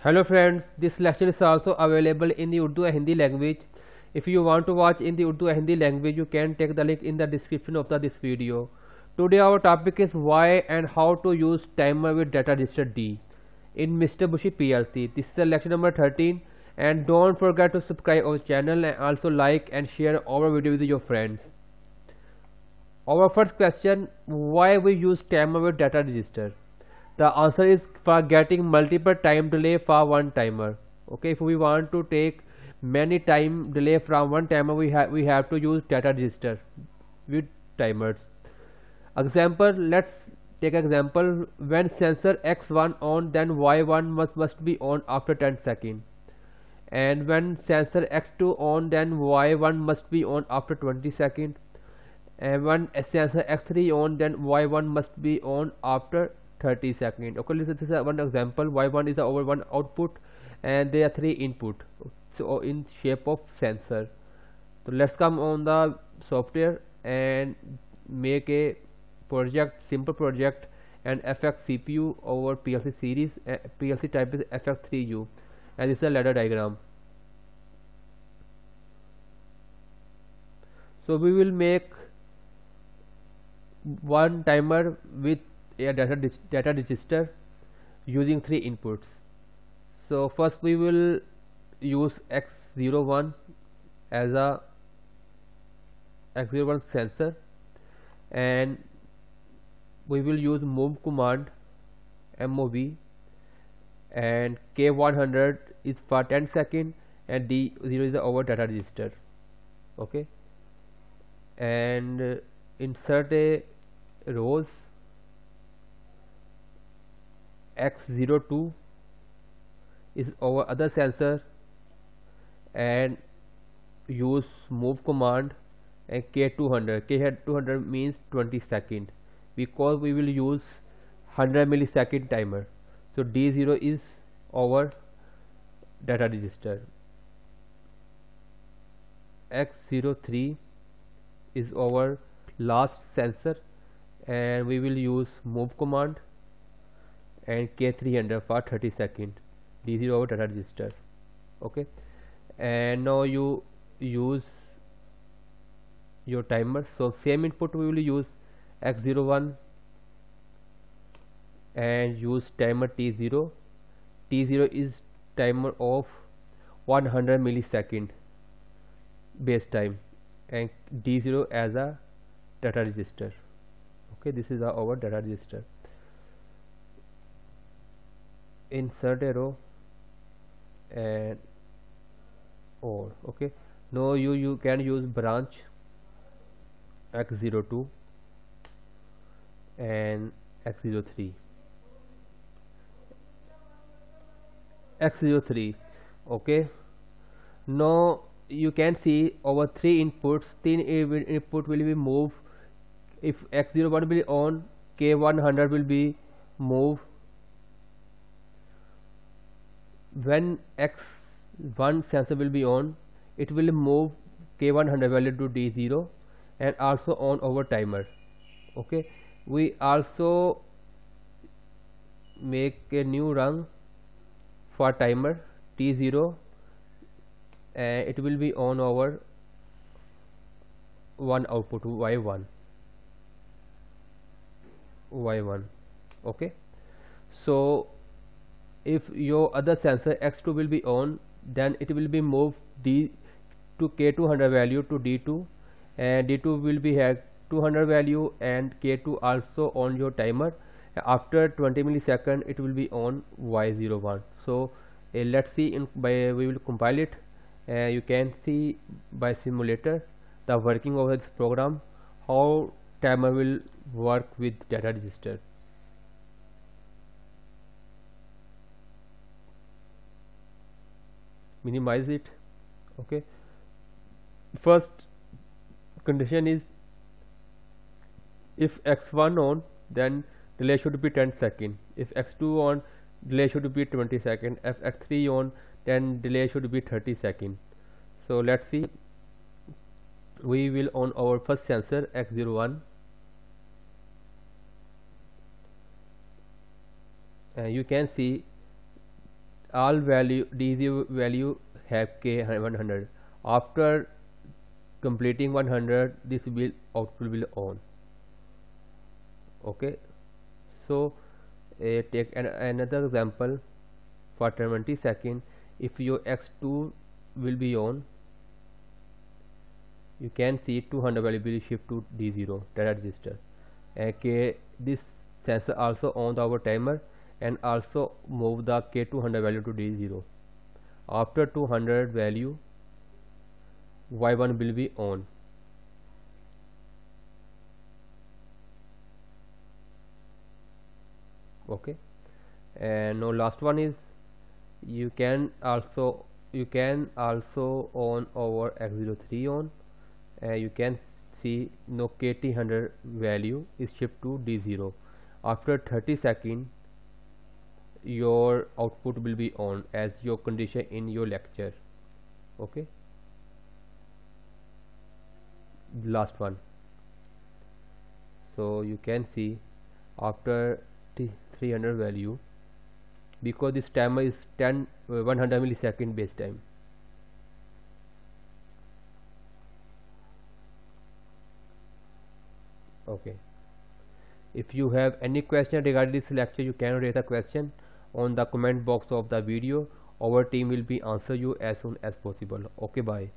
Hello friends, this lecture is also available in the Urdu and Hindi language. If you want to watch in the Urdu and Hindi language, you can take the link in the description of this video. Today our topic is why and how to use timer with data register D in Mr. Bushy PLC. This is the lecture number 13 and don't forget to subscribe our channel and also like and share our video with your friends. Our first question, why we use timer with data register? The answer is for getting multiple time delay for one timer. Okay, if we want to take many time delay from one timer, we have to use data register with timers. Example, let's take example. When sensor X1 on, then Y1 must be on after 10 seconds, and when sensor X2 on, then Y1 must be on after 20 seconds, and when sensor X3 on, then Y1 must be on after 30 seconds. Okay, listen, this is one example. Y1 is our one output and there are three input, so in shape of sensor. So let's come on the software and make a project, simple project, and FX CPU over PLC series. PLC type is FX3U, and this is a ladder diagram. So we will make one timer with a data register using three inputs. So first we will use X01 as a X01 sensor, and we will use move command, MOV, and K100 is for 10 seconds and D0 is our data register. Okay, and insert a rows. X02 is our other sensor, and use move command, and K200 means 20 seconds because we will use 100 millisecond timer. So D0 is our data register. X03 is our last sensor, and we will use move command and K300 for 30 seconds. D0 our data register. Okay, and now you use your timer. So same input we will use X01 and use timer T0. T0 is timer of 100 millisecond base time, and D0 as a data register. Okay, this is our data register. Insert a row and or. Okay, now you can use branch X02 and X03. Okay, now you can see our three inputs. Input will be move. If X01 will be on, K100 will be move. When X1 sensor will be on, it will move K100 value to D0 and also on our timer. Okay, we also make a new run for timer T0, and it will be on our one output Y1. Okay, so if your other sensor X2 will be on, then it will be moved D to K200 value to D2, and D2 will be had 200 value and K2 also on your timer. After 20 millisecond it will be on Y01. So let's see we will compile it. You can see by simulator the working of this program, how timer will work with data register. Minimize it. Okay, first condition is if X1 on, then delay should be 10 seconds. If X2 on, delay should be 20 seconds. If X3 on, then delay should be 30 seconds. So let's see. We will on our first sensor X01, you can see all value D0 value have K 100. After completing 100, this will output will on. Okay, so take another example for 20 seconds. If your X2 will be on, you can see 200 value will shift to D0 data register. Okay, this sensor also on our timer and also move the K200 value to D0. After 200 value, Y1 will be on. Okay, and now last one is you can also on our X03 on. You can see no KT100 value is shift to D0. After 30 seconds, your output will be on as your condition in your lecture. Okay, last one. So you can see after 300 value, because this timer is 100 millisecond base time. Okay, if you have any question regarding this lecture, you can raise a question on the comment box of the video. Our team will be answer you as soon as possible. Okay, bye.